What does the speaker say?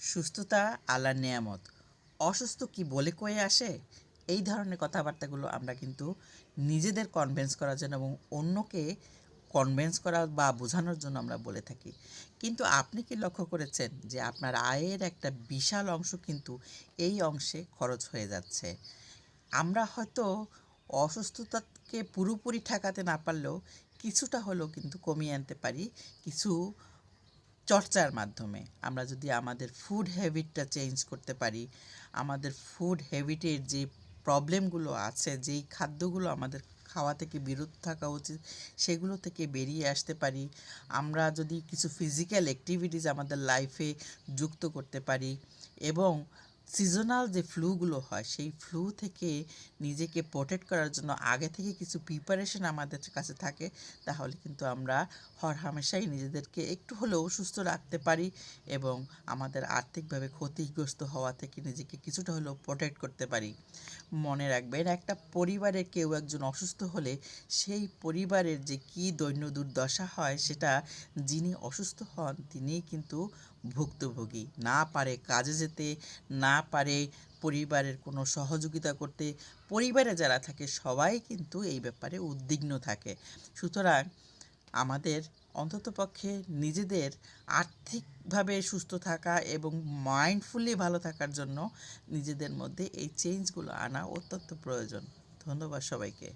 সুস্থতা আল্লাহর নেয়ামত। অসুস্থ কি বলে কয়ে আসে? এই ধরনের কথাবার্তাগুলো আমরা কিন্তু নিজেদের কনভিন্স করার জন্য এবং অন্যকে কনভিন্স করা বা বোঝানোর জন্য আমরা বলে থাকি। কিন্তু আপনি কি লক্ষ্য করেছেন যে আপনার আয়ের একটা বিশাল অংশ কিন্তু এই অংশে খরচ হয়ে যাচ্ছে? আমরা হয়তো অসুস্থতাকে পুরোপুরি ঠেকাতে না পারলেও কিছুটা হলেও কিন্তু কমিয়ে আনতে পারি কিছু চর্চার মাধ্যমে। আমরা যদি আমাদের ফুড হ্যাবিটটা চেঞ্জ করতে পারি, আমাদের ফুড হ্যাবিটের যে প্রবলেমগুলো আছে, যেই খাদ্যগুলো আমাদের খাওয়া থেকে বিরত থাকা উচিত সেগুলো থেকে বেরিয়ে আসতে পারি, আমরা যদি কিছু ফিজিক্যাল অ্যাক্টিভিটিস আমাদের লাইফে যুক্ত করতে পারি এবং সিজনাল যে ফ্লুগুলো হয় সেই ফ্লু থেকে নিজেকে প্রোটেক্ট করার জন্য আগে থেকে কিছু প্রিপারেশন আমাদের কাছে থাকে, তাহলে কিন্তু আমরা হরহামেশাই নিজেদেরকে একটু হলেও সুস্থ রাখতে পারি এবং আমাদের আর্থিকভাবে ক্ষতিগ্রস্ত হওয়া থেকে নিজেকে কিছুটা হলেও প্রোটেক্ট করতে পারি। মনে রাখবেন, একটা পরিবারে কেউ একজন অসুস্থ হলে সেই পরিবারের যে কী দৈন্য দুর্দশা হয় সেটা যিনি অসুস্থ হন তিনিই কিন্তু ভুক্তভোগী। না পারে কাজে যেতে, না পারে পরিবারের কোনো সহযোগিতা করতে, পরিবারে যারা থাকে সবাই কিন্তু এই ব্যাপারে উদ্বিগ্ন থাকে। সুতরাং আমাদের অন্ততপক্ষে নিজেদের আর্থিকভাবে সুস্থ থাকা এবং মাইন্ডফুলি ভালো থাকার জন্য নিজেদের মধ্যে এই চেঞ্জগুলো আনা অত্যন্ত প্রয়োজন। ধন্যবাদ সবাইকে।